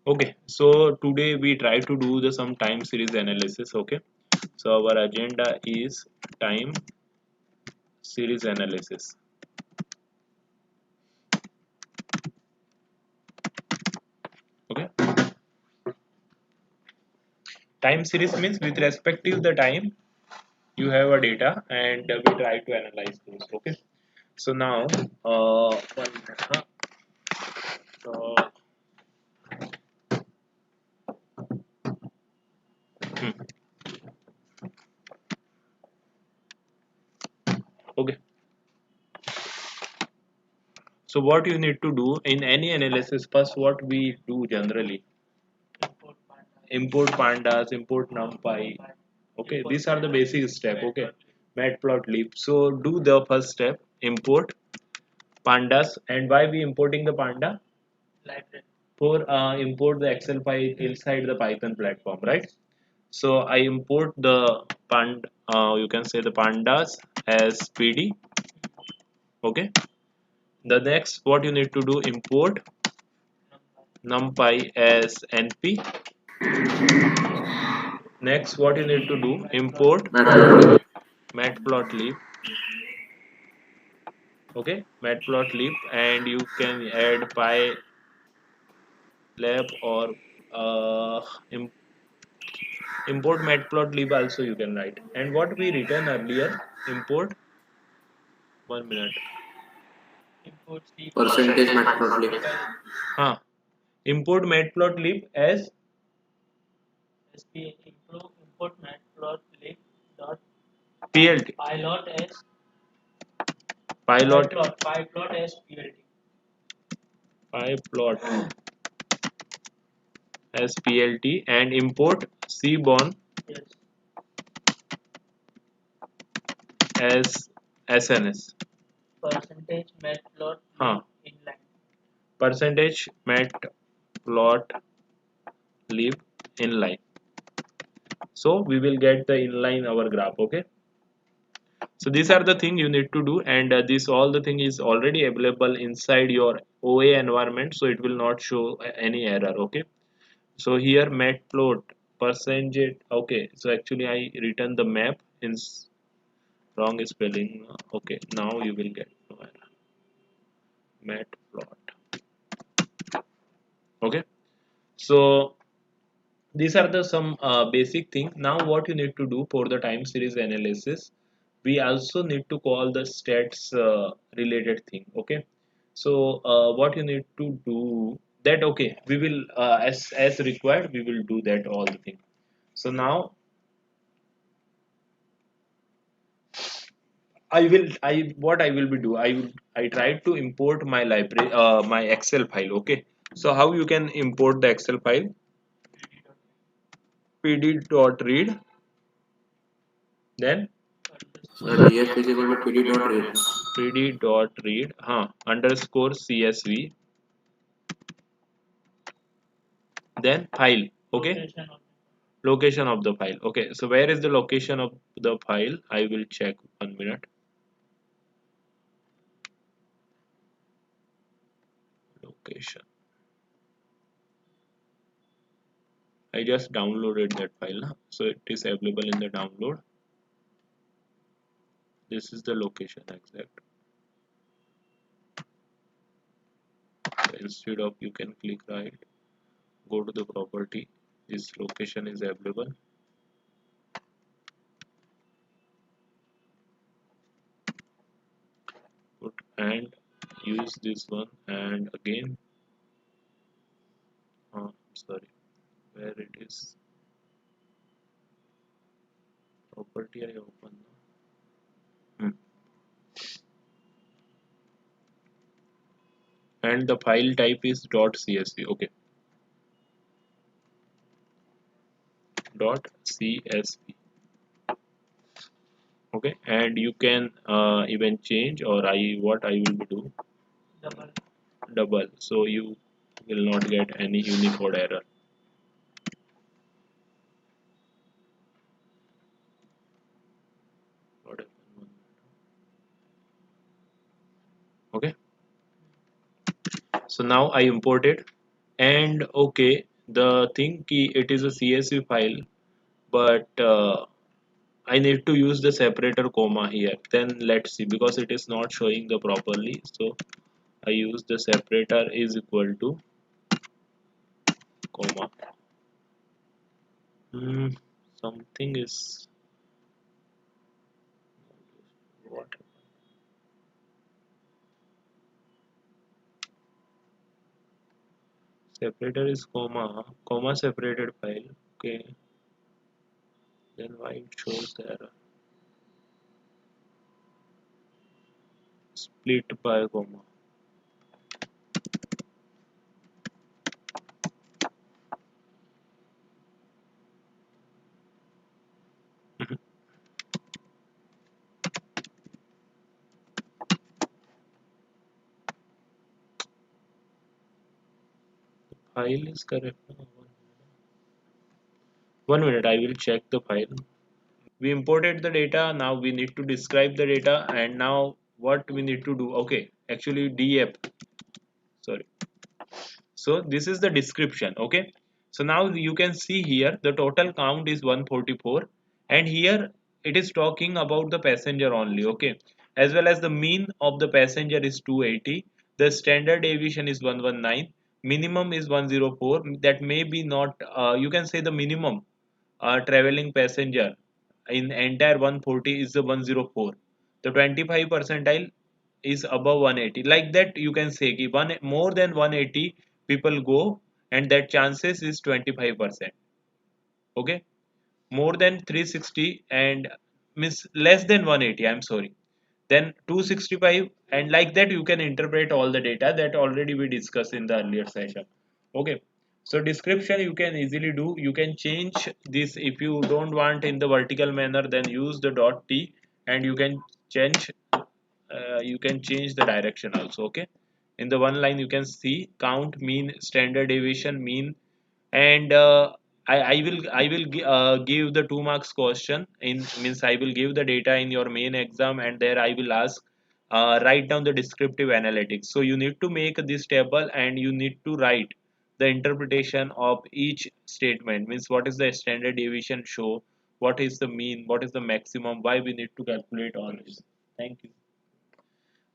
Okay, so today we try to do the some time series analysis. Okay, so our agenda is time series analysis. Okay, time series means with respect to the time you have a data and we try to analyze those. Okay, so now one minute, huh? uh, hmm, okay, so what you need to do in any analysis, first what we do generally, import pandas, import numpy. Okay, these are the basic step. Okay, matplotlib. So do the first step, import pandas. And why we importing the panda? For import the excel file inside the python platform, right? So I import the you can say the pandas as pd. Okay, the next what you need to do, import numpy as np. Next what you need to do, import Matplotlib. matplotlib. Okay, matplotlib, and you can add pylab or im- import matplotlib also you can write. And what we written earlier, import, one minute, Percentage matplotlib. huh, import matplotlib as plt, pilot pyplot as plt, and import cbon as sns, huh, percentage matplotlib inline. So we will get the inline our graph. Okay, so these are the thing you need to do, and this all the thing is already available inside your oa environment, so it will not show any error. Okay, so here matplot percentage. Okay, so actually I written the map in wrong spelling. Okay, now you will get no error, matplot. Okay, so these are the some basic thing. Now what you need to do for the time series analysis, we also need to call the stats related thing. Okay, so what you need to do that, okay, we will as required we will do that all the thing. So now I will, I what I will be do, I try to import my library, my excel file. Okay, so how you can import the excel file, pd.read, then Df is equal to pd.read. pd.read, underscore csv, then file. Okay, location of the file. Okay, so where is the location of the file? I will check, one minute. Location, I just downloaded that file, so it is available in the download. This is the location exact. So instead of, you can click right, go to the property, this location is available. Put and use this one, and again, sorry, where it is, property I open. Hmm. And the file type is .csv. Okay, .csv. Okay, and you can even change, or I what I will do, double, so you will not get any Unicode error. What happened? Okay, so now I imported, and okay, the thing key, it is a csv file, but I need to use the separator comma here. Then let's see, because it is not showing the properly, so I use the separator is equal to comma. Hmm, something is what? Separator is comma, comma separated file. Okay, then why it shows the error? Split by comma. File is correct. No, 1 minute, I will check the file. We imported the data. Now we need to describe the data, and now what we need to do? Okay, actually df. Sorry. So this is the description. Okay, so now you can see here the total count is 144, and here it is talking about the passenger only. Okay, as well as the mean of the passenger is 280, the standard deviation is 119, minimum is 104. That may be not, you can say the minimum traveling passenger in entire 140 is the 104. The 25 percentile is above 180. Like that you can say ki one more than 180 people go, and that chances is 25%. Okay, more than 360 and miss less than 180, I'm sorry, then 265, and like that you can interpret all the data that already we discussed in the earlier session. Okay, so description you can easily do. You can change this if you don't want in the vertical manner, then use the dot t, and you can change the direction also. Okay, in the one line you can see count, mean, standard deviation, mean, and I will give the 2 marks question in, means I will give the data in your main exam, and there I will ask write down the descriptive analytics. So you need to make this table, and you need to write the interpretation of each statement, means what is the standard deviation show, what is the mean, what is the maximum, why we need to calculate all this. Thank you.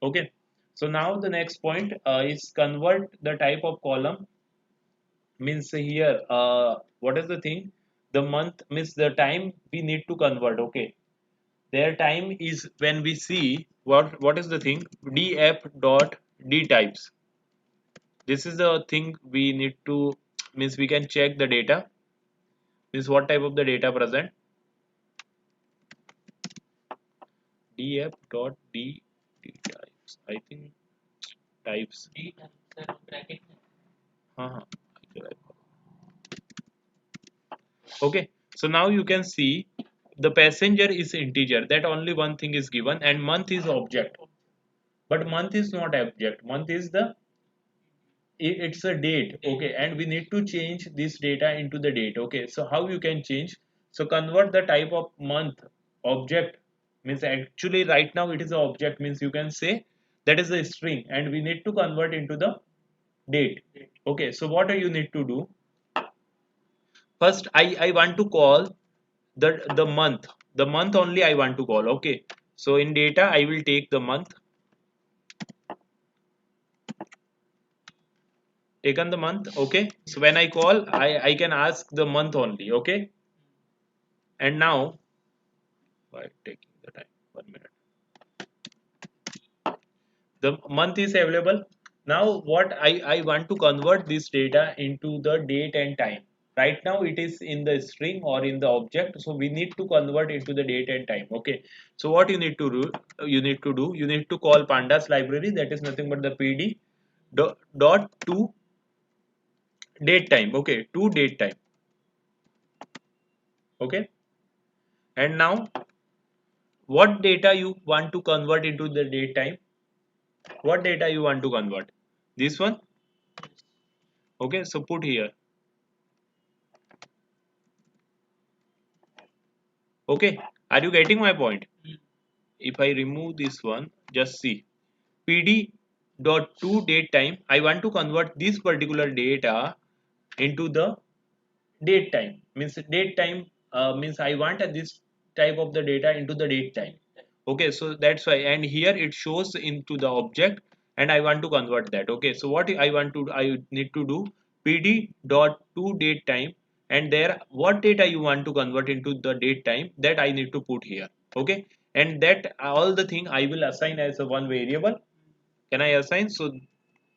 Okay, so now the next point is convert the type of column. Means here what is the thing, the month means the time we need to convert. Okay, their time is when we see what is the thing, df dot d types. This is the thing we need to, means we can check the data, means what type of the data present, df dot d types, I think types. uh Okay, so now you can see the passenger is integer, that only one thing is given, and month is object. But month is not object, month is the, it's a date. Okay, and we need to change this data into the date. Okay, so how you can change? So convert the type of month object, means actually right now it is an object, means you can say that is a string, and we need to convert into the date. Okay, so what do you need to do? First I want to call the month only I want to call. Okay, so in data I will take the month, taken the month. Okay, so when I call, I can ask the month only. Okay, and now by taking the time, 1 minute, the month is available. Now what I want to convert this data into the date and time. Right now it is in the string or in the object, so we need to convert into the date and time. Okay, so what you need to do, you need to call pandas library, that is nothing but the pd dot to date time. Okay, to date time. Okay, and now what data you want to convert into the date time, what data you want to convert, this one. Okay, so put here. Okay, are you getting my point? If I remove this one, just see pd dot to date time, I want to convert this particular data into the date time means date time means I want this type of the data into the date time. Okay, so that's why, and here it shows into the object, and I want to convert that. Okay, so what I need to do pd dot to date time, and there what data you want to convert into the date time, that I need to put here. Okay, and that all the thing I will assign as a one variable. Can I assign? So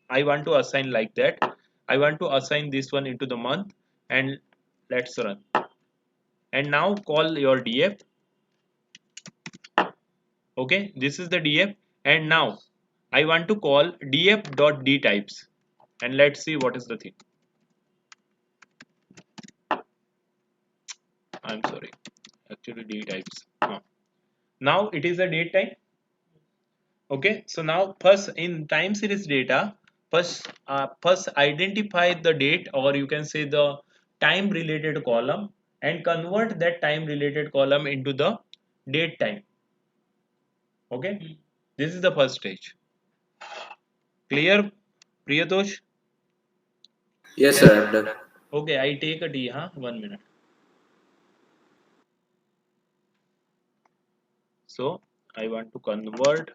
I want to assign like that. I want to assign this one into the month, and let's run. And now call your df. Okay, this is the df, and now I want to call df.dtypes, and let's see what is the thing. I'm sorry, actually dtypes. Now it is a date time. Okay, so now first in time series data, first identify the date, or you can say the time related column, and convert that time related column into the date time. Okay, this is the first stage. Clear, Priyatosh? Yes, sir, I'm done. Okay, I take a tea, huh? 1 minute. So I want to convert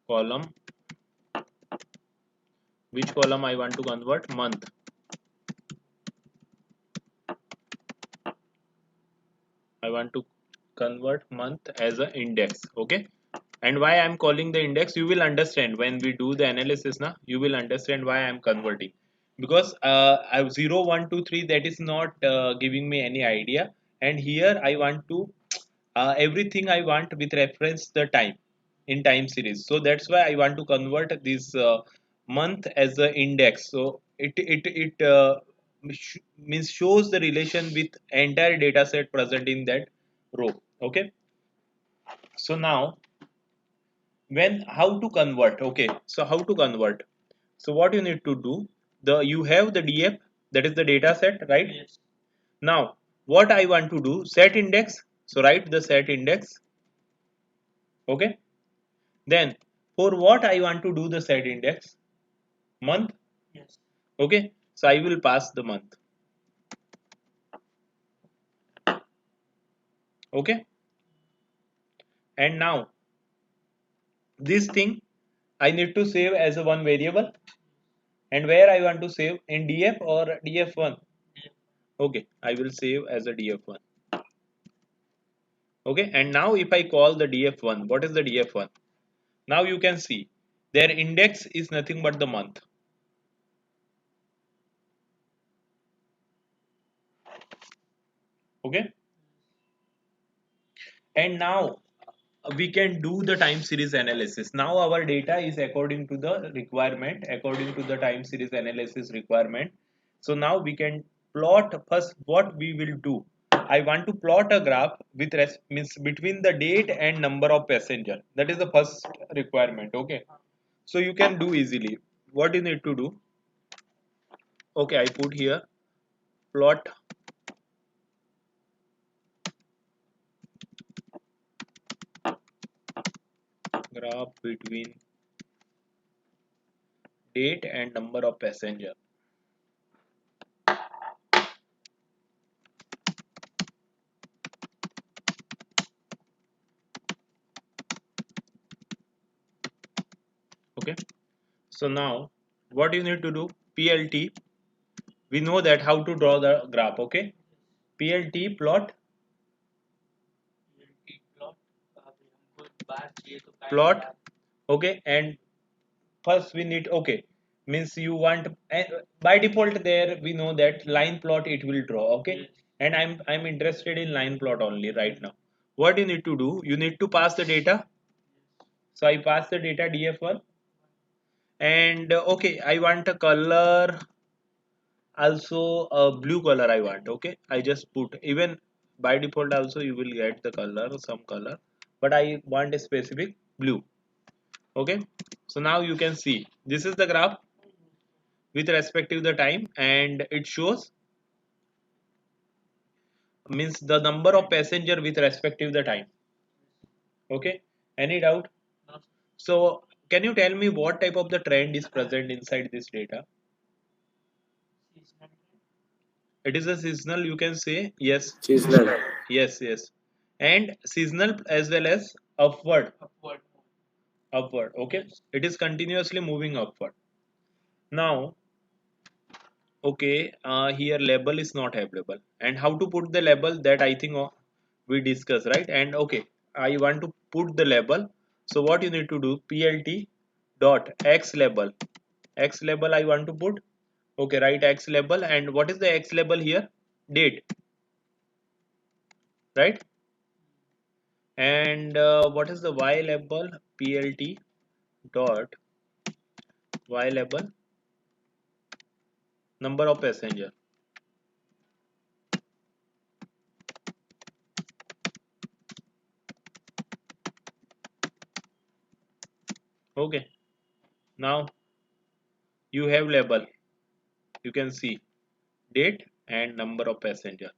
column. Which column I want to convert? Month. I want to convert month as an index. Okay. And why I'm calling the index, you will understand when we do the analysis now. You will understand why I'm converting, because I have 0 1 2 3, that is not giving me any idea. And here I want to everything I want with reference the time in time series, so that's why I want to convert this month as an index. So it means shows the relation with entire data set present in that row. Okay, so now when how to convert. Okay, so how to convert. So what you need to do, the you have the df, that is the data set, right? Yes. Now what I want to do, set index. So write the set index. Okay, then for what I want to do the set index, month. Yes. Okay, so I will pass the month. Okay, and now this thing I need to save as a one variable, and where I want to save, in df or df1. Okay, I will save as a df1. Okay, and now if I call the df1, what is the df1? Now you can see their index is nothing but the month. Okay, and now we can do the time series analysis. Now our data is according to the requirement, according to the time series analysis requirement. So now we can plot. First what we will do, I want to plot a graph with means between the date and number of passenger. That is the first requirement. Okay, so you can do easily. What you need to do, okay, I put here plot graph between date and number of passenger. Okay, so now what you need to do, plt, we know that how to draw the graph. Okay, plt plot, plot. Okay, and first we need, okay, means you want, by default there we know that line plot it will draw. Okay, and I'm interested in line plot only right now. What you need to do, you need to pass the data. So I pass the data df1, and okay, I want a color, also a blue color I want. Okay, I just put, even by default also you will get the color, some color, but I want a specific blue. Okay, so now you can see this is the graph with respect to the time, and it shows means the number of passenger with respect to the time. Okay, any doubt? So can you tell me what type of the trend is present inside this data? It is a seasonal, you can say. Yes. Seasonal. Yes, yes. And seasonal as well as upward. Okay. It is continuously moving upward. Now, okay, here label is not available. And how to put the label, that I think we discuss, right? And okay, I want to put the label. So what you need to do, plt dot x label. X label I want to put. Okay, write x label. And what is the x label here? Date, right? And what is the y label? Plt dot y label, number of passenger. Okay, now you have label. You can see date and number of passenger,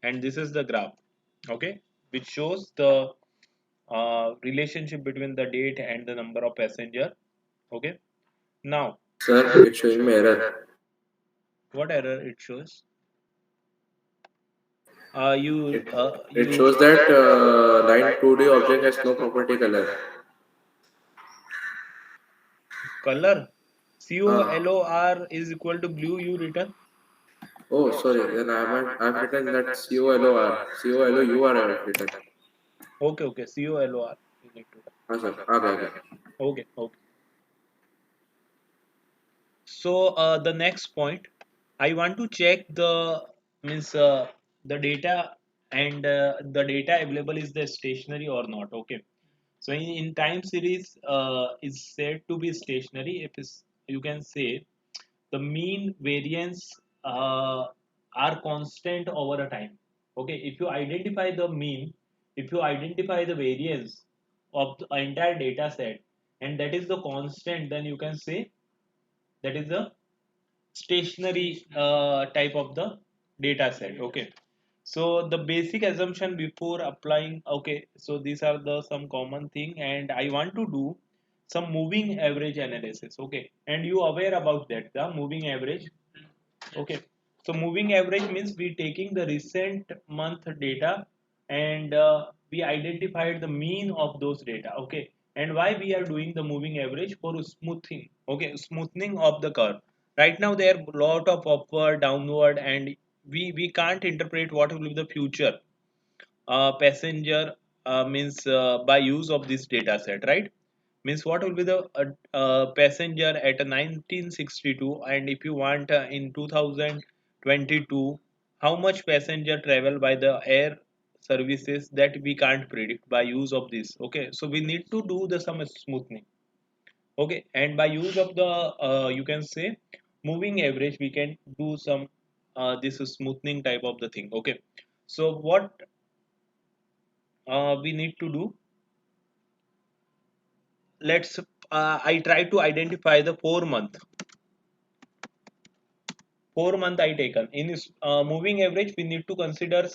and this is the graph. Okay, which shows the relationship between the date and the number of passenger. Okay, now Sir, it's showing me error. what error it shows? You It it you shows that line 2D object has no property color. color Uh, color is equal to blue, you written. oh, sorry. Then I've written that COLOR. COLOUR I've written. Okay, okay, color you need to. Ah, sir. Okay, okay. Okay, okay. So the next point, I want to check the means the data, and the data available is the stationary or not. Okay, so in time series is said to be stationary if is, you can say the mean variance are constant over a time. Okay, if you identify the mean, if you identify the variance of the entire data set, and that is the constant, then you can say that is the stationary type of the data set. Okay, so the basic assumption before applying, okay, so these are the some common thing, and I want to do some moving average analysis. Okay, and you aware about that, the moving average. Okay, so moving average means we taking the recent month data, and we identified the mean of those data. Okay, and why we are doing the moving average? For smoothing. Okay, smoothing of the curve. Right now there are lot of upward, downward, and we can't interpret what will be the future passenger means by use of this data set, right? Means what will be the passenger at a 1962, and if you want in 2022, how much passenger travel by the air services, that we can't predict by use of this. Okay, so we need to do the some smoothing. Okay, and by use of the you can say moving average, we can do some this smoothing type of the thing. Okay, so what we need to do, let's I try to identify the 4 month. 4 month I taken in moving average, we need to consider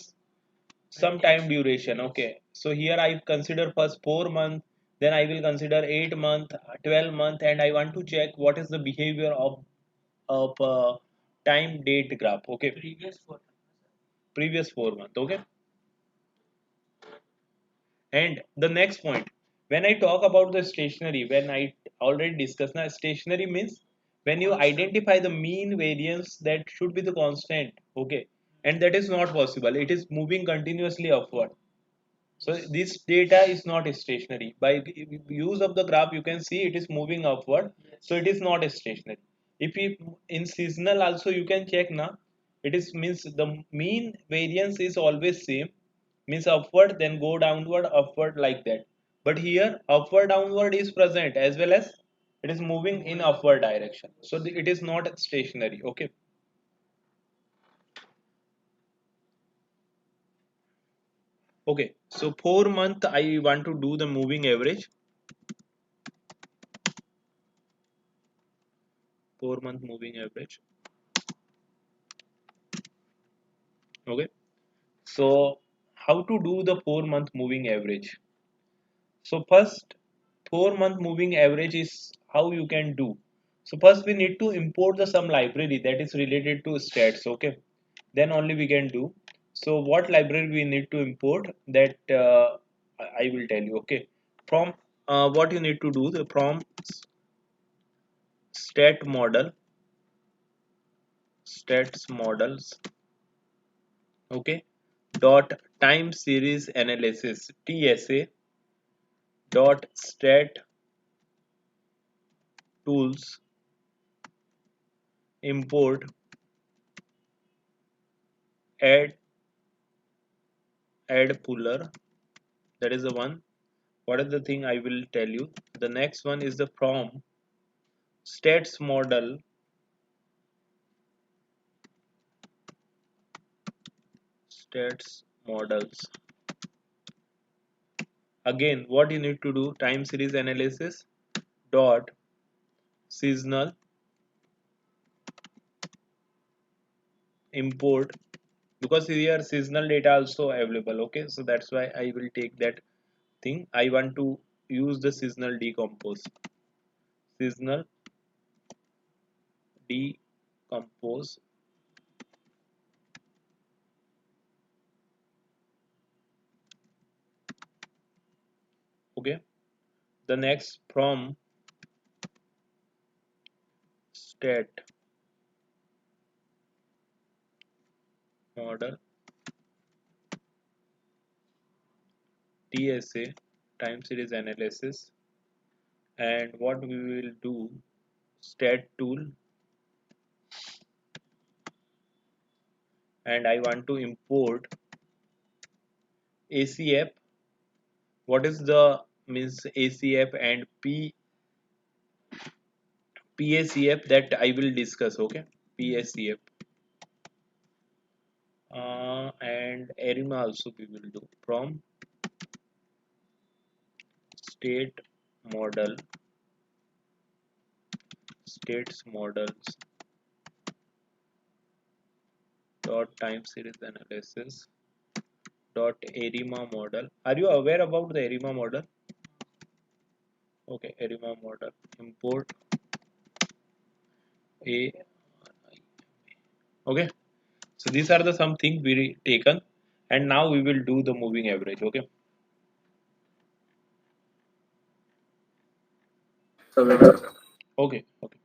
some time duration. Okay, so here I consider first 4 month, then I will consider 8 month, 12 month, and I want to check what is the behavior of time date graph. Okay, previous 4 month. Okay, and the next point, when I talk about the stationary, when I already discussed now, stationary means when you identify the mean variance, that should be the constant. Okay, and that is not possible. It is moving continuously upward. So this data is not stationary. By use of the graph, you can see it is moving upward. So it is not stationary. If you in seasonal also you can check now. It is means the mean variance is always same. Means upward, then go downward, upward, like that. But here upward downward is present, as well as it is moving in upward direction. So it is not stationary. Okay. Okay. So 4 month I want to do the moving average. 4 month moving average. Okay, so how to do the 4 month moving average? So first, 4 month moving average is how you can do. So first we need to import the some library that is related to stats. Okay, then only we can do. So what library we need to import, that I will tell you. Okay, from what you need to do, the from stat model, stats models. Okay, dot time series analysis, TSA, dot stat tools, import, add add puller. That is the one. What is the thing I will tell you? The next one is the from stats model, stats models. Again, what you need to do, time series analysis dot seasonal, import, because here seasonal data also available. Okay, so that's why I will take that thing. I want to use the seasonal decompose, seasonal decompose. Okay, the next from stat model, TSA, time series analysis, and what we will do, stat tool, and I want to import ACF. What is the means ACF and PACF, that I will discuss. Okay, PACF and ARIMA also we will do from state model, states models dot time series analysis dot ARIMA model. Are you aware about the ARIMA model? Okay, ARIMA model, import a. Okay, so these are the some things we taken, and now we will do the moving average. Okay, Submit, sir. okay, okay,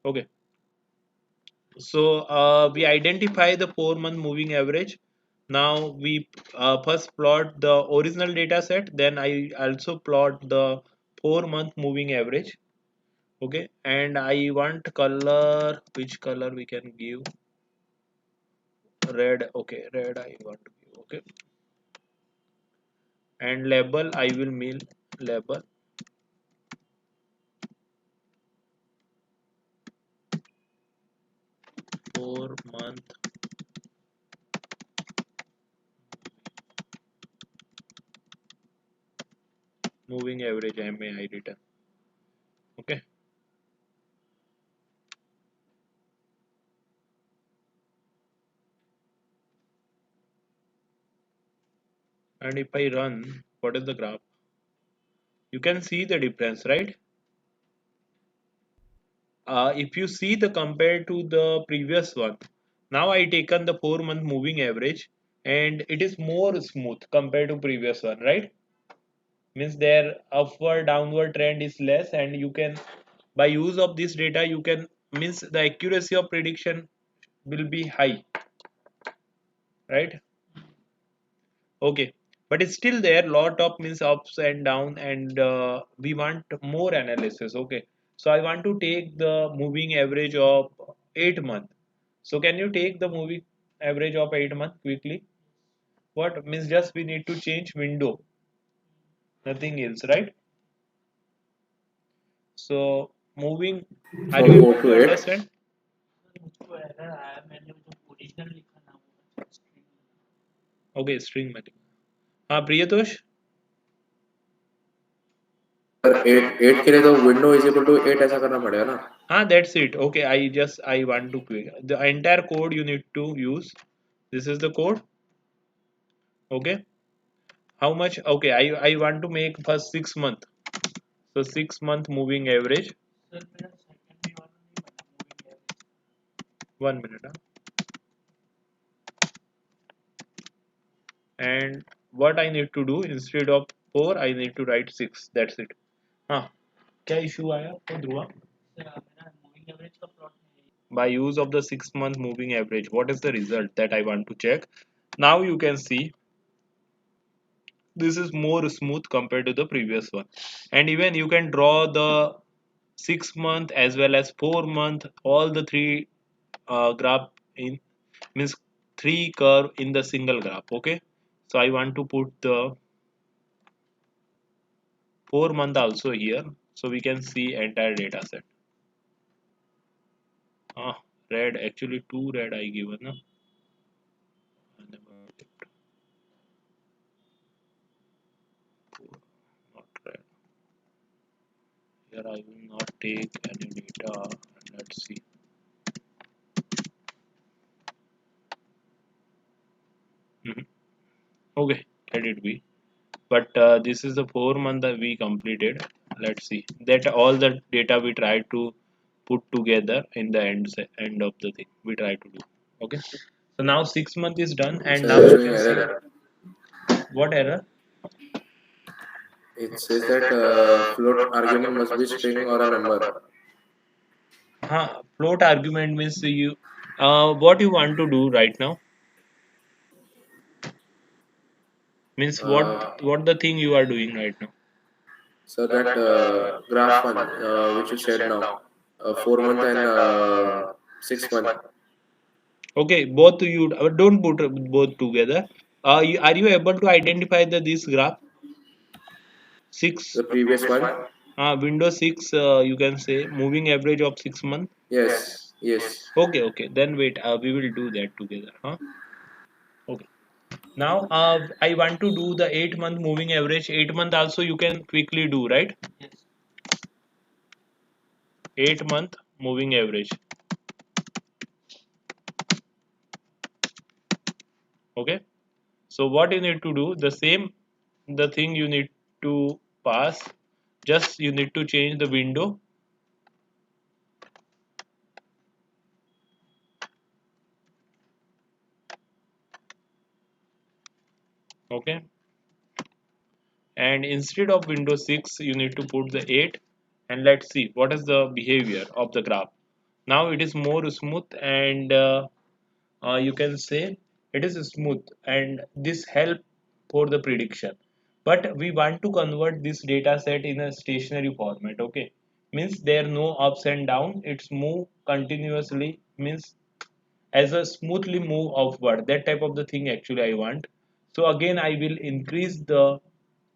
okay. So we identify the 4 month moving average. Now we first plot the original data set. Then I also plot the 4 month moving average. Okay, and I want color. Which color we can give? Red. Okay, red I want to give. Okay, and label I will mail label 4 month moving average MA I return. Okay, and if I run, what is the graph? You can see the difference, right? if you see the compared to the previous one, now I taken the 4 month moving average and it is more smooth compared to previous one, right? Means their upward downward trend is less, and you can, by use of this data, you can, means the accuracy of prediction will be high, right? Okay, but it's still there lot of means ups and down, and we want more analysis. Okay, so I want to take the moving average of 8 month. So can you take the moving average of 8 month quickly? What means, just we need to change window, nothing else, right? So moving, are So you go able to to it. understand? Okay, string matching. हाँ Priyatosh. Sir 8 के लिए तो window is equal to 8 ऐसा करना पड़ेगा ना. Ah, that's it. Okay, I want to quick. The entire code you need to use. This is the code. Okay. How much? Okay, I want to make first 6 month. So 6 month moving average. 1 minute. Huh? And what I need to do, instead of 4, I need to write 6. That's it. हाँ. क्या issue आया तो Dhruva? By use of the 6 month moving average, what is the result that I want to check? Now you can see this is more smooth compared to the previous one, and even you can draw the 6 month as well as 4 month, all the three graph in, means three curve in the single graph. Okay, so I want to put the 4 month also here, so we can see entire data set. Red, actually two red I given, no? Not red. Here I will not take any data. Let's see. Mhm. Okay, let it be. But this is the 4 month that we completed. Let's see that all the data we try to put together in the end of the thing we try to do. Okay, so now 6 month is done, and now Sir, it's you showing can see error. what error. It says that float argument must be string or a number. Float argument means you, what you want to do right now, means Uh, what the thing you are doing right now. so that graph one which you said now, 4 month and 6 month. Okay, both you don't put both together. Are you able to identify this graph? Six. The previous one. Windows 6, you can say moving average of 6 month. Yes. Yes. Okay, okay. Then wait, we will do that together. Huh? Okay. Now, I want to do the 8 month moving average. 8 month also you can quickly do, right? 8 month moving average. Okay. So what you need to do, the same, the thing you need to pass. Just you need to change the window. Okay. And instead of Windows 6 you need to put the 8, and let's see what is the behavior of the graph. Now it is more smooth, and you can say it is smooth, and this help for the prediction. But we want to convert this data set in a stationary format. Okay, means there no ups and down, it's move continuously, means as a smoothly move upward, that type of the thing actually I want. So again I will increase the,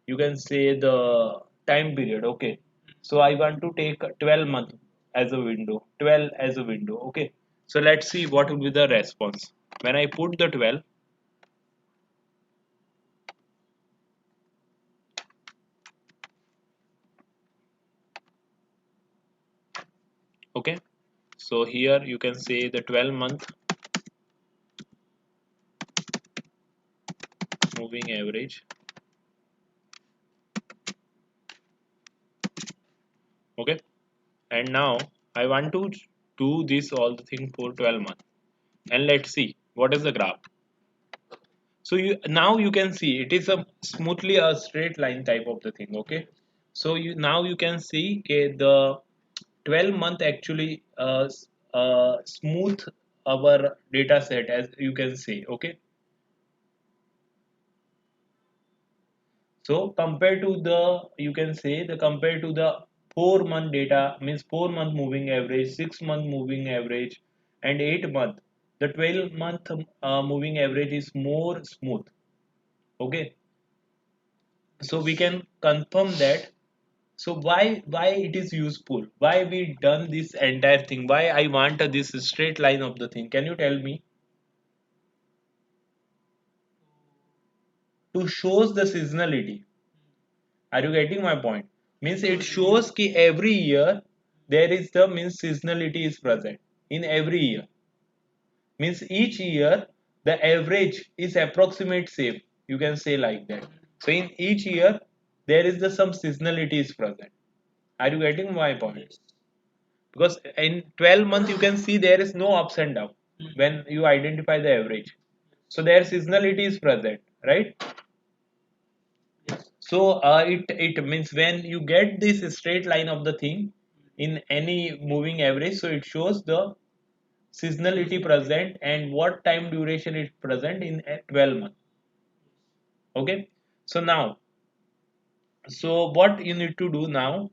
you can say the time period. Okay, so I want to take 12 month as a window, 12 as a window. Okay, so let's see what will be the response when I put the 12. Okay, so here you can say the 12 month moving average. Okay, and now I want to do this all the thing for 12 months, and let's see what is the graph. So you now you can see it is a smoothly a straight line type of the thing. Okay, so you now you can see okay, the 12-month actually smooth our data set, as you can see. Okay, so compared to the, you can say the compared to the 4-month data, means 4-month moving average, 6-month moving average, and 8-month, the 12-month moving average is more smooth. Okay, so we can confirm that. So why it is useful, why we done this entire thing, why I want this straight line of the thing, can you tell me? To shows the seasonality. Are you getting my point? Means it shows ki every year there is the, means seasonality is present in every year. Means each year the average is approximate same. You can say like that. So in each year there is the some seasonality is present. Are you getting my point? Because in 12 months you can see there is no ups and down when you identify the average. So their seasonality is present, right? So it means when you get this straight line of the thing in any moving average, so it shows the seasonality present and what time duration is present in a 12 month. Okay, so now, so what you need to do now,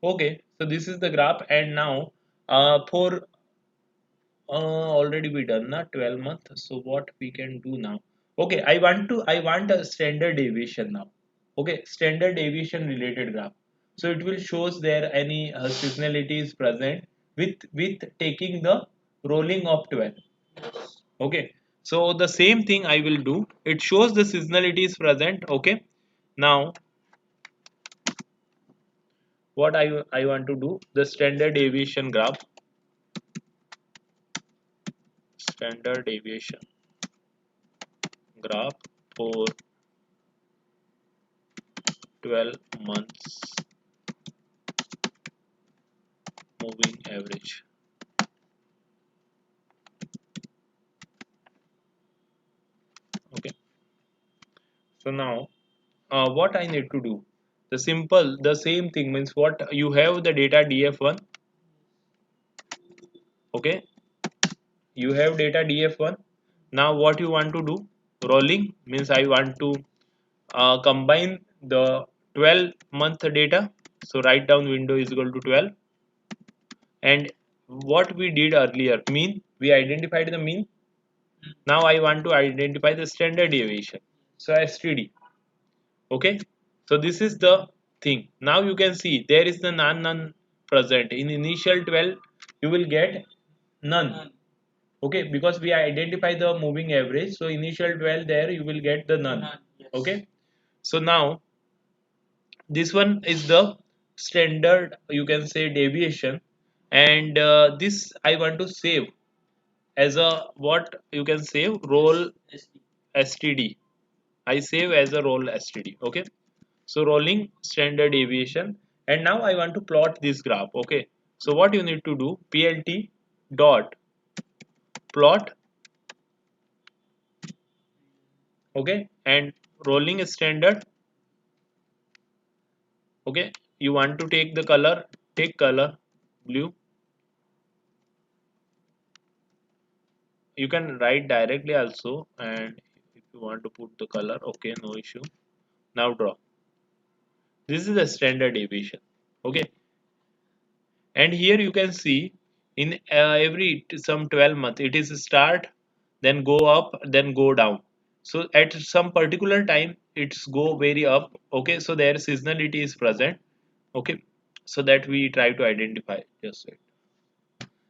okay, so this is the graph, and now for already we done na 12 month, so what we can do now? Okay, I want a standard deviation now. Okay, standard deviation related graph, so it will shows there any seasonality is present with taking the rolling of 12. Okay, so the same thing I will do, it shows the seasonality is present. Okay, now what I want to do, the standard deviation graph, standard deviation graph for 12 months moving average. Okay, so now what I need to do, the same thing, means what you have the data df1. Okay, you have data df1. Now what you want to do, rolling, means I want to combine the 12-month data. So write down window is equal to 12, and what we did earlier, mean, we identified the mean. Now I want to identify the standard deviation, so std. Okay, so this is the thing. Now you can see there is the none present in initial 12, you will get none. Okay, because we identify the moving average, so initial 12 there you will get the none. Okay, so now this one is the standard, you can say, deviation, and this I want to save as a, what you can save, roll std. I save as a roll std. Okay, so rolling standard deviation, and now I want to plot this graph. Okay, so what you need to do, plt dot plot. Okay, and rolling standard. Okay, you want to take the color, take color blue. You can write directly also, and if you want to put the color, okay, no issue. Now draw. This is the standard deviation. Okay, and here you can see in every some 12 month it is start, then go up, then go down. So at some particular time it's go very up. Okay, so there seasonality is present. Okay, so that we try to identify, just wait.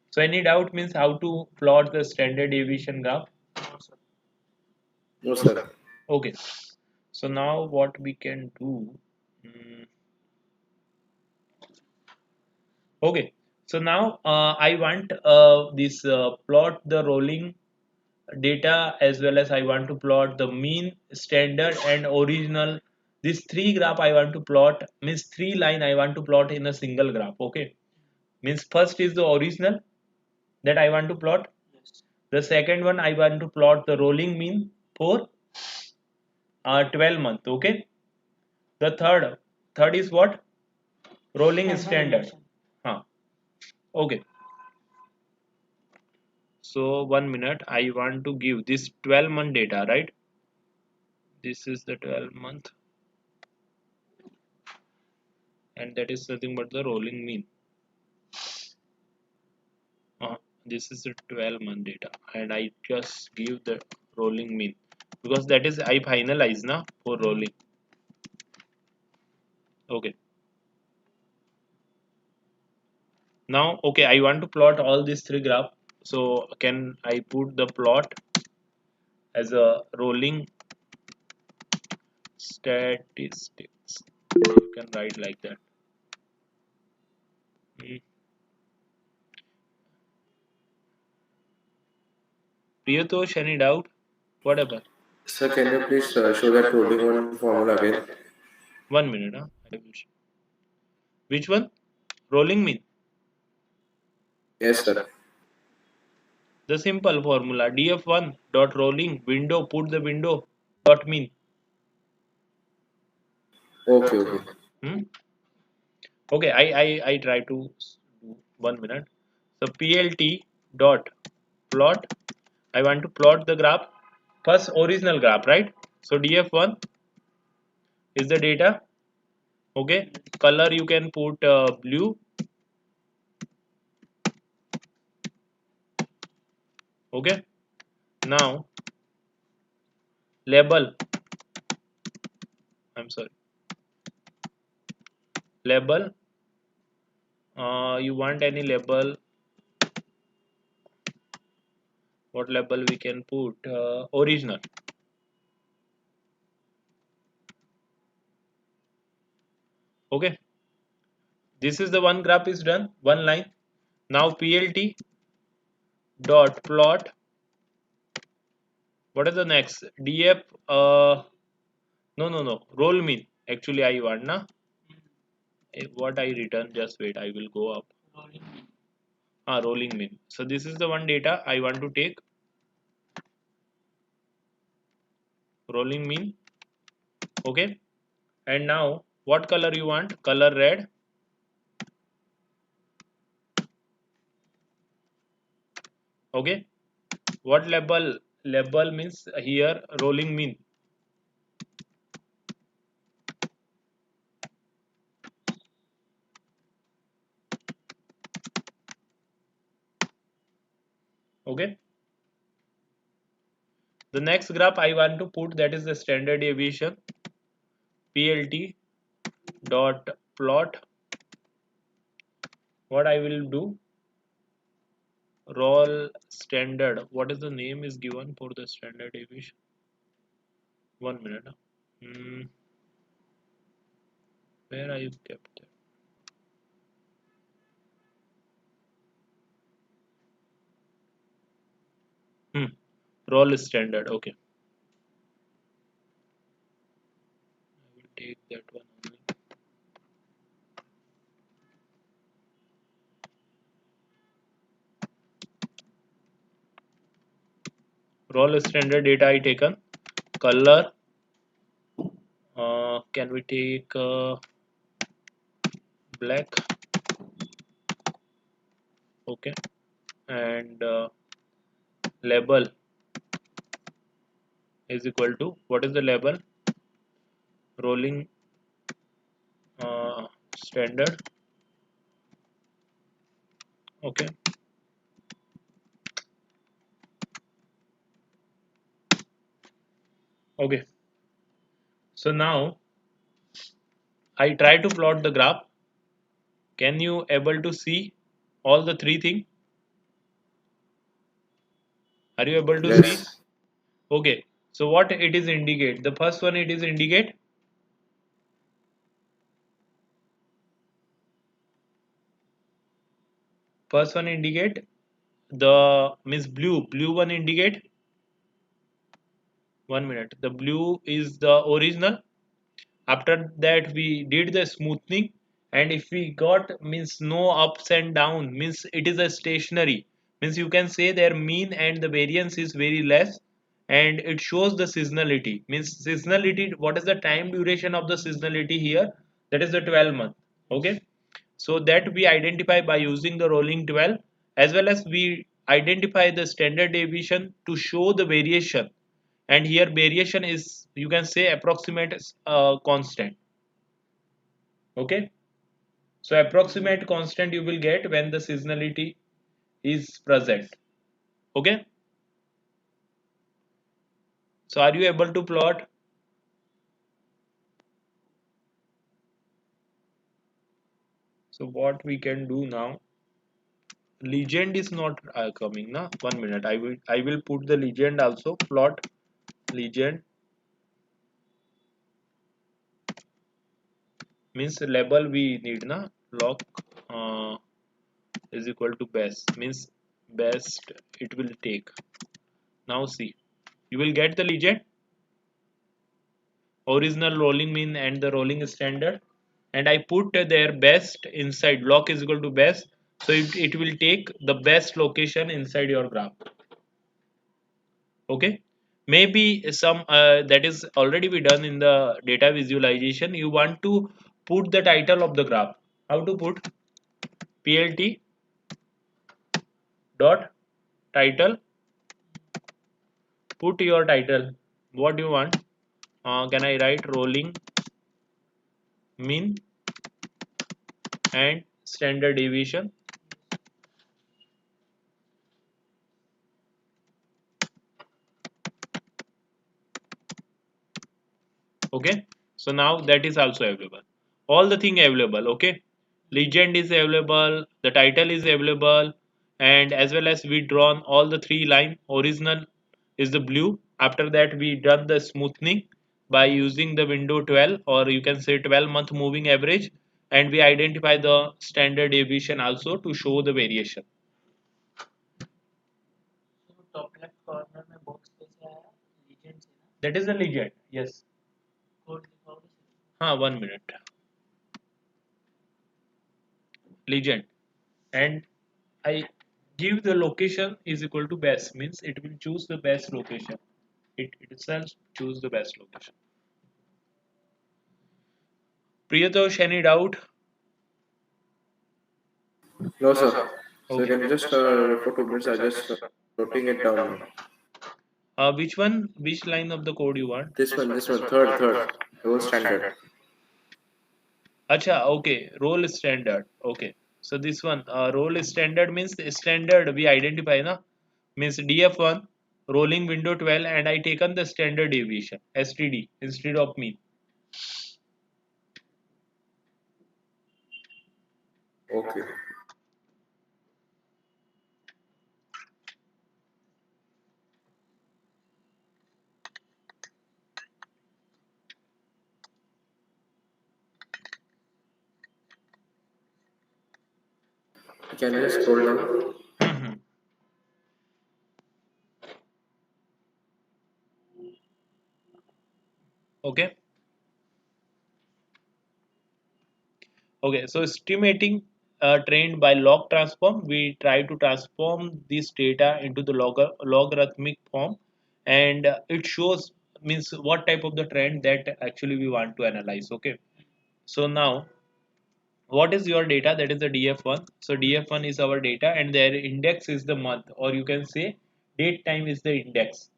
So any doubt, means how to plot the standard deviation graph? No, sir. Okay, so now what we can do, mm, okay, so now I want this plot the rolling data, as well as I want to plot the mean, standard, and original This three graph I want to plot, means three line I want to plot in a single graph. Okay, means first is the original that I want to plot. The second one I want to plot the rolling mean for 12 month. Okay, the third is what, rolling standard. Huh. Okay, so 1 minute, I want to give this 12-month data, right? This is the 12-month, and that is nothing but the rolling mean. This is the 12-month data, and I just give the rolling mean because that is I finalize now for rolling. Okay, now okay, I want to plot all these three graph. So can I put the plot as a rolling statistics? You can write like that. Hmm. Priyatosh, any doubt? Whatever. Sir, can you please show that rolling one formula again? 1 minute. Huh? I will show. Which one? Rolling mean. Yes, sir. The simple formula df1 dot rolling window, put the window dot mean. Okay, okay. Hmm? Okay, I try to do 1 minute. So plt dot plot. I want to plot the graph. First original graph, right? So df1 is the data. Okay, color you can put blue. Okay, now label. I'm sorry, label. You want any label? What label we can put? Original. Okay, this is the one graph is done, one line. Now plt dot plot. What is the next? Df. No. Roll mean. Actually, I want na. What I return? Just wait. I will go up. Rolling mean. So this is the one data I want to take. Rolling mean. Okay. And now, what color you want? Color red. Okay. What label? Label means here rolling mean. Okay. The next graph I want to put, that is the standard deviation. Plt dot plot. What I will do? Roll standard. What is the name is given for the standard deviation? 1 minute. Hmm, where I kept that? Roll standard. Okay, I will take that one only. Roll standard data I taken. Color. Can we take black? Okay, and label is equal to, what is the label? Rolling standard. Okay, okay. So now I try to plot the graph. Can you able to see all the three things? Are you able to see? Yes. Okay. So what it is indicate? The first one it is indicate. First one indicate the means blue. Blue one indicate. 1 minute. The blue is the original. After that we did the smoothing, and if we got means no ups and down, means it is a stationary, means you can say their mean and the variance is very less, and it shows the seasonality. Means seasonality, what is the time duration of the seasonality here? That is the 12 month. Okay, so that we identify by using the rolling 12, as well as we identify the standard deviation to show the variation. And here variation is, you can say, approximate constant. Okay, so approximate constant you will get when the seasonality is present. Okay, so are you able to plot? So what we can do now, legend is not coming na. 1 minute, I will put the legend also. Plot legend means label we need na. Lock uh, is equal to best, means best it will take. Now see, you will get the legend, original rolling mean and the rolling standard, and I put their best inside. Lock is equal to best, so it will take the best location inside your graph. Okay, maybe some that is already be done in the data visualization. You want to put the title of the graph. How to put? Plt dot title. Put your title, what do you want? Can I write rolling mean and standard deviation? Okay, so now that is also available, all the thing available. Okay, legend is available, the title is available, and as well as we drawn all the three line. Original is the blue. After that we done the smoothing by using the window 12, or you can say 12-month moving average, and we identify the standard deviation also to show the variation. That is the legend, yes. 1 minute. Legend, and I give the location is equal to best, means it will choose the best location. It itself choose the best location. Priyatosh, any doubt? No, sir. So you Okay. can just for 2 minutes. I just noting it down now. Which one? Which line of the code you want? This one, third, row standard. Acha, okay. Role standard. Okay. So this one, role standard means standard we identify na, means DF1 rolling window 12, and I taken the standard deviation STD instead of mean. Okay. Can you just scroll down? Okay. Okay, so estimating trained by log transform, we try to transform this data into the logarithmic form, and it shows means what type of the trend that actually we want to analyze. Okay, so now what is your data? That is the df1. So df1 is our data, and their index is the month, or you can say date time is the index.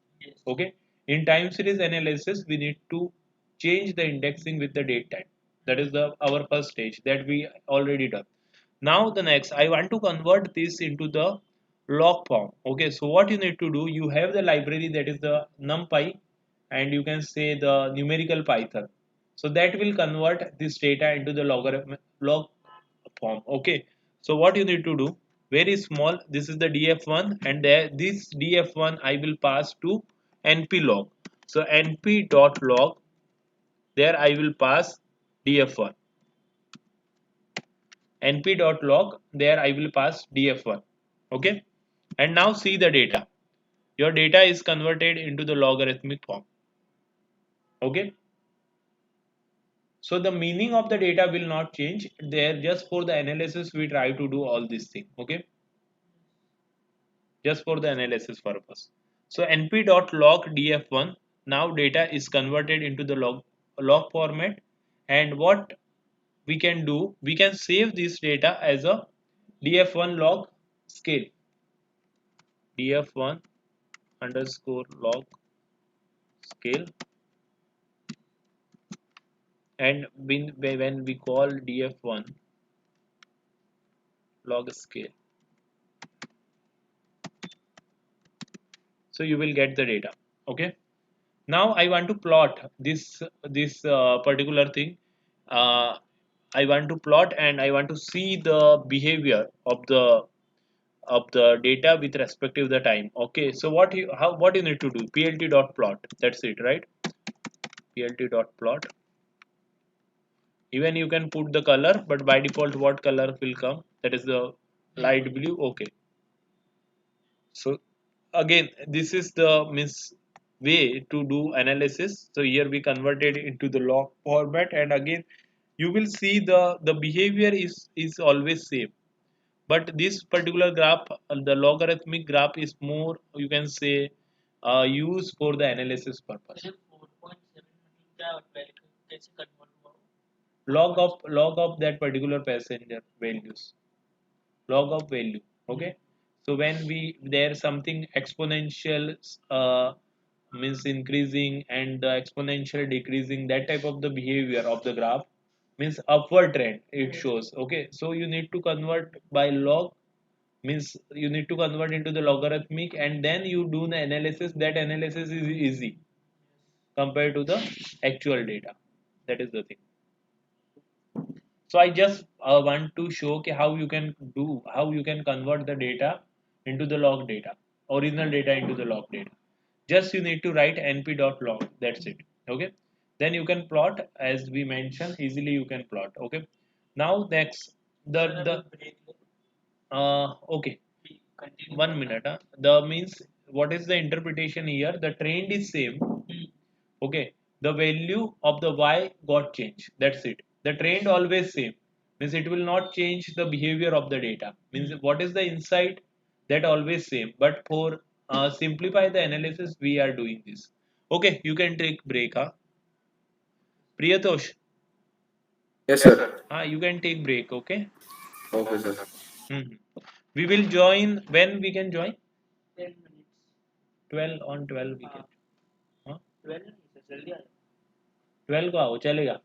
Okay, in time series analysis we need to change the indexing with the date time. That is the our first stage that we already done. Now the next, I want to convert this into the log form. Okay, so what you need to do, you have the library that is the numpy, and you can say the numerical python. So that will convert this data into the log form. Okay, so what you need to do, very small, this is the df1, and there this df1 I will pass to np log. So np dot log, there I will pass df1. np dot log, there I will pass df1. Okay, and now see the data. Your data is converted into the logarithmic form. Okay, So the meaning of the data will not change. There just for the analysis we try to do all these things. Okay, just for the analysis purpose. So np.log df1, now data is converted into the log format, and what we can do, we can save this data as a df1 log scale, df1 underscore log scale, and when we call df1 log scale, so you will get the data. Okay, now I want to plot this particular thing. uh, I want to plot and I want to see the behavior of the data with respect to the time. Okay, so what you need to do, plt dot plot, that's it, right? Plt dot plot. Even you can put the color, but by default what color will come, that is the light blue. Okay, so again this is the means way to do analysis. So here we converted into the log format, and again you will see the behavior is always same, but this particular graph, the logarithmic graph, is more, you can say, used for the analysis purpose. Log of that particular passenger values, log of value. Okay, so when we there something exponential, means increasing, and the exponential decreasing, that type of the behavior of the graph means upward trend it shows. Okay, so you need to convert by log, means you need to convert into the logarithmic, and then you do the analysis. That analysis is easy compared to the actual data. That is the thing. So I just want to show how you can do, how you can convert the data into the log data, original data into the log data. Just you need to write np.log. That's it. Okay. Then you can plot, as we mentioned, easily you can plot. Okay. Now next, the okay. 1 minute. The means, what is the interpretation here? The trend is same. Okay, the value of the y got changed, that's it. The trend always same, means it will not change the behavior of the data, means what is the insight, that always same. But for simplify the analysis we are doing this. Okay, you can take break. Priyatosh, Yes, sir. you can take break. Okay. Okay, sir. Mhm. We will join, when we can join, 12 on 12 we can. हाँ? 12 को आओ चलेगा.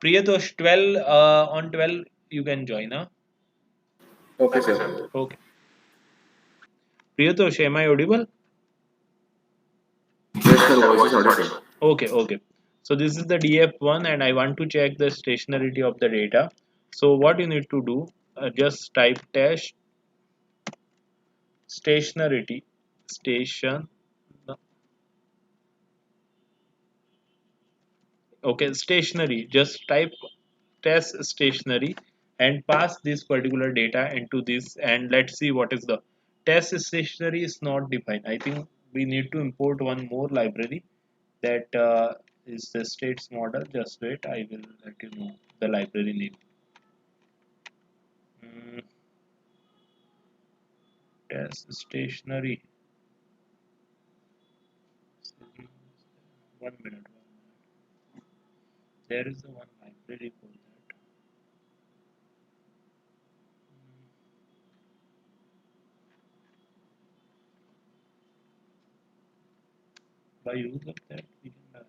Priyatosh, 12 on 12 you can join. Okay, sir. Okay. Priyatosh, am I audible? Yes, sir. Voice is audible. Okay, okay. So this is the DF1 and I want to check the stationarity of the data. So what you need to do, just type test stationarity, station, okay, stationary, just type test stationary and pass this particular data into this, and let's see what is the test stationary is not defined. I think we need to import one more library, that is the states model. Just wait, I will let you know the library name. mm, Test stationary. 1 minute. There is the one library for that. By use of that we can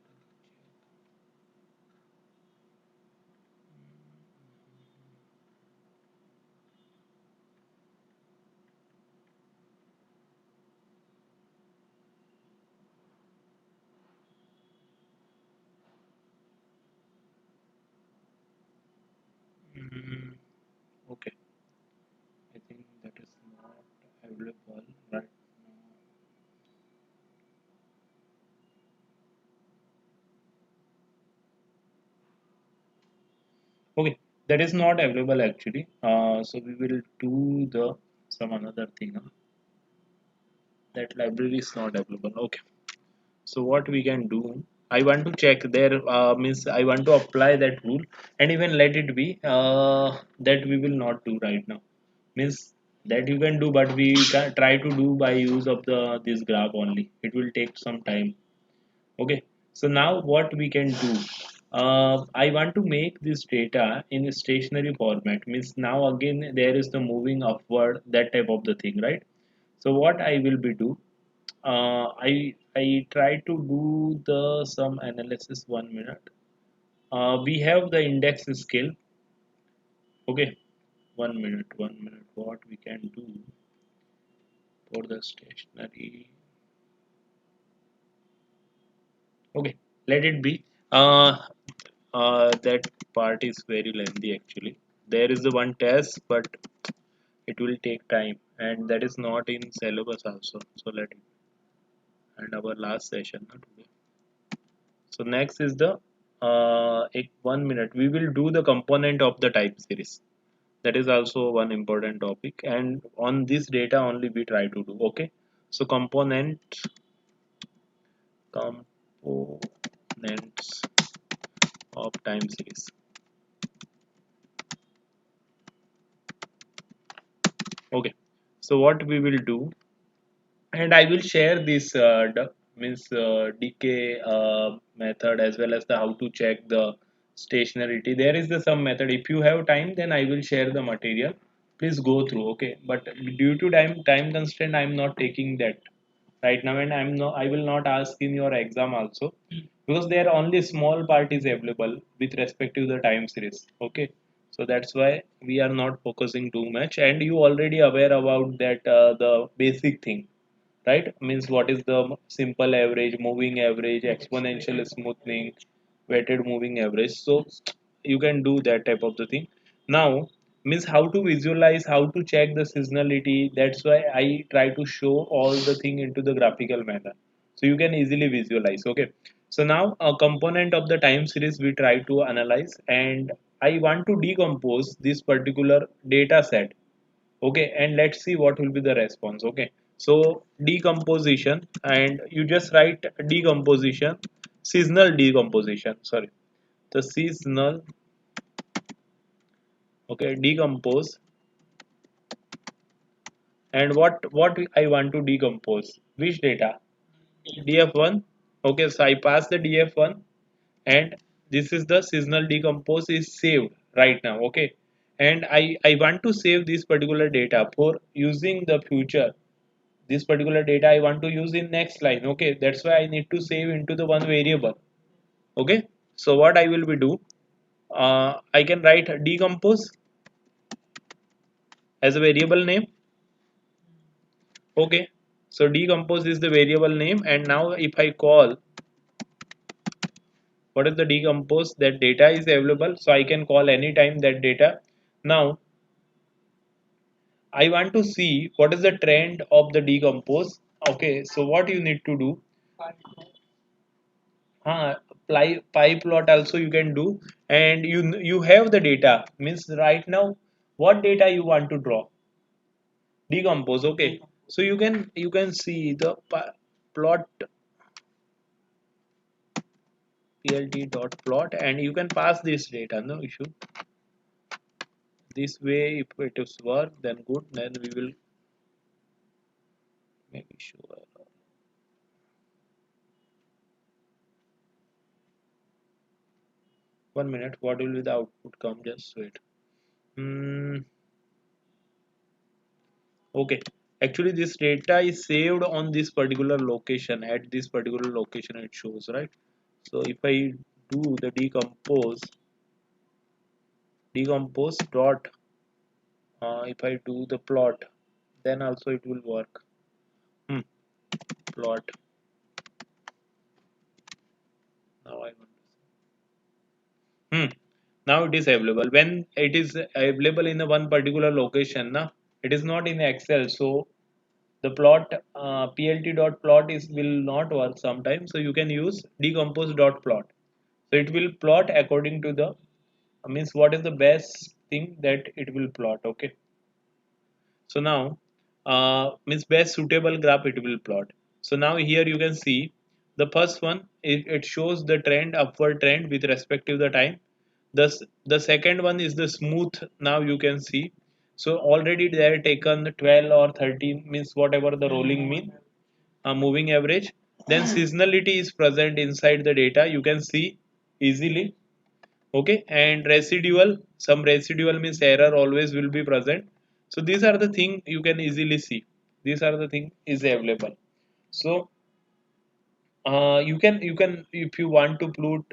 okay, I think that is not available right now. Okay, that is not available actually. So we will do the some another thing. That library is not available. Okay, so what we can do? I want to check there, means I want to apply that rule, and even let it be that we will not do right now. Means that you can do, but we can try to do by use of the this graph only. It will take some time. Okay. So now what we can do? I want to make this data in a stationary format. Means now again there is the moving upward, that type of the thing, right? So what I will be do? I try to do the some analysis. 1 minute. We have the index scale. Okay, 1 minute. 1 minute. What we can do for the stationary? Okay, let it be. That part is very lengthy actually. There is the one test, but it will take time, and that is not in syllabus also. So let it. And our last session, not today. So next is the 1 minute. We will do the component of the type series. That is also one important topic, and on this data only we try to do. Okay, so components of time series. Okay, so what we will do, and I will share this means decay method, as well as the how to check the stationarity. There is the some method. If you have time, then I will share the material. Please go through. Okay, but due to time constraint, I am not taking that right now, and I will not ask in your exam also, because there are only small part is available with respect to the time series. Okay, so that's why we are not focusing too much, and you already aware about that the basic thing, right? Means what is the simple average, moving average, exponential smoothing, weighted moving average. So you can do that type of the thing. Now, means how to visualize, how to check the seasonality. That's why I try to show all the thing into the graphical manner, so you can easily visualize. Okay, so now a component of the time series we try to analyze, and I want to decompose this particular data set. Okay, and let's see what will be the response. Okay, so decomposition, and you just write decomposition, seasonal decomposition, sorry, the seasonal. Okay, decompose, and what I want to decompose, which data? df1. Okay, so I pass the df1, and this is the seasonal decompose is saved right now. Okay, and I want to save this particular data for using the future. This particular data I want to use in next line. Okay, that's why I need to save into the one variable. Okay, so what I will be do, I can write decompose as a variable name. Okay, so decompose is the variable name, and now if I call what is the decompose, that data is available, so I can call anytime that data. Now I want to see what is the trend of the decompose. Okay, so what you need to do, pie plot also you can do, and you have the data. Means right now what data you want to draw, decompose. Okay, so you can see the plot, plt dot plot, and you can pass this data, no issue. This way, if it is work, then good, then we will make sure. 1 minute, what will be the output come, just wait. Hmm. Okay, actually this data is saved on this particular location, at this particular location it shows, right? So if I do the decompose dot, if I do the plot, then also it will work. Hmm, plot. Now I want. Hmm. Now it is available. When it is available in a one particular location, na, it is not in Excel. So the plot, plt dot plot is will not work sometimes. So you can use decompose dot plot. So it will plot according to the, means what is the best thing that it will plot. Okay, so now means best suitable graph it will plot. So now here you can see The first one, it shows the trend, upward trend with respect to the time. The second one is the smooth. Now you can see. So already they are taken 12 or 13, means whatever the rolling mean, moving average. Then seasonality is present inside the data. You can see easily. Okay, and residual, some residual means error always will be present. So these are the thing you can easily see. These are the thing is available. So you can if you want to put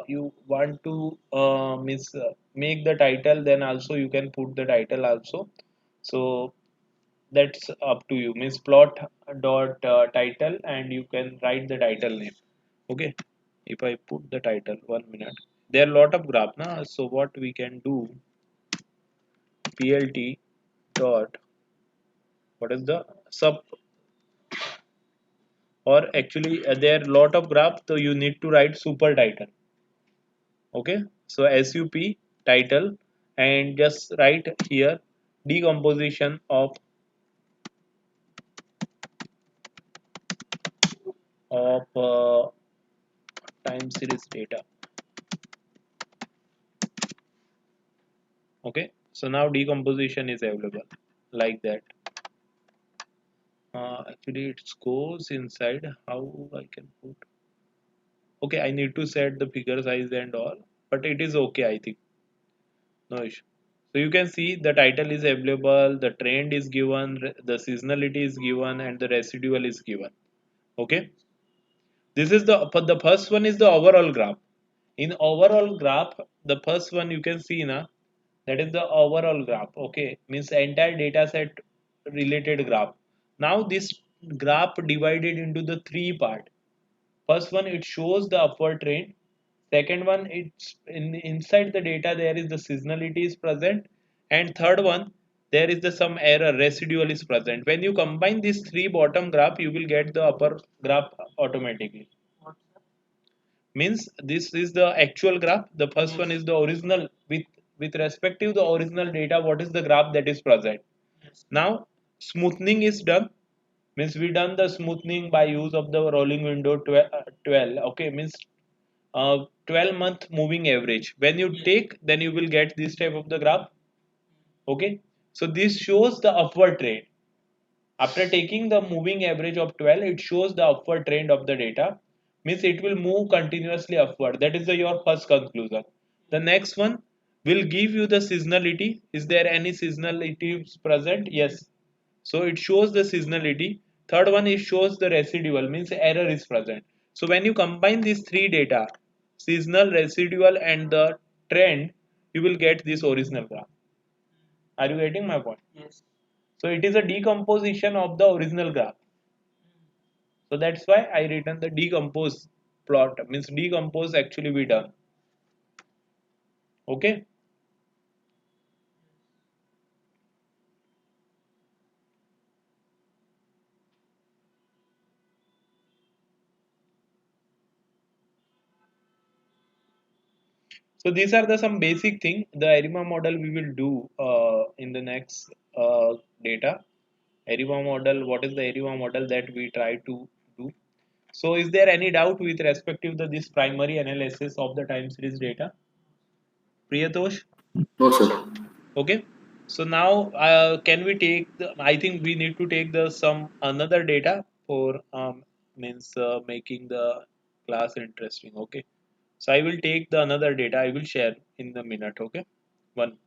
you want to means make the title, then also you can put the title also. So that's up to you, means plot dot title, and you can write the title name. Okay, if I put the title, 1 minute, there are lot of graph na. So what we can do, plt dot, what is the sub, or actually there are lot of graph, so you need to write super title. Okay, so sup title, and just write here decomposition of time series data. Okay, so now decomposition is available like that. Actually it goes inside, how I can put. Okay, I need to set the figure size and all, but it is okay, I think no issue. So you can see the title is available, the trend is given, the seasonality is given, and the residual is given. Okay, this is the first one is the overall graph. In overall graph, the first one you can see na, that is the overall graph. Okay, means entire data set related graph. Now this graph divided into the three part. First one, it shows the upward trend. Second one, it's inside the data there is the seasonality is present, and third one, there is the some error residual is present. When you combine these three bottom graph, you will get the upper graph automatically. Means this is the actual graph. The first one is the original, with respect to the original data, what is the graph that is present. Now smoothing is done, means we done the smoothing by use of the rolling window 12, 12. Okay, means 12-month moving average. When you take, then you will get this type of the graph. Okay, so this shows the upward trend. After taking the moving average of 12, it shows the upward trend of the data, means it will move continuously upward. That is your first conclusion. The next one will give you the seasonality. Is there any seasonality present? Yes. So it shows the seasonality. Third one, it shows the residual, means error is present. So when you combine these three data, seasonal, residual, and the trend, you will get this original graph. Are you getting my point? So it is a decomposition of the original graph. So that's why I written the decompose plot, means decompose actually we done. Okay. So these are the some basic thing. The ARIMA model we will do in the next data. ARIMA model, what is the ARIMA model that we try to do? So is there any doubt with respect to this primary analysis of the time series data? Priyatosh? No, sir. Okay. So now can we take the, I think we need to take the some another data for means making the class interesting. Okay. So I will take the another data, I will share in the minute. Okay. One.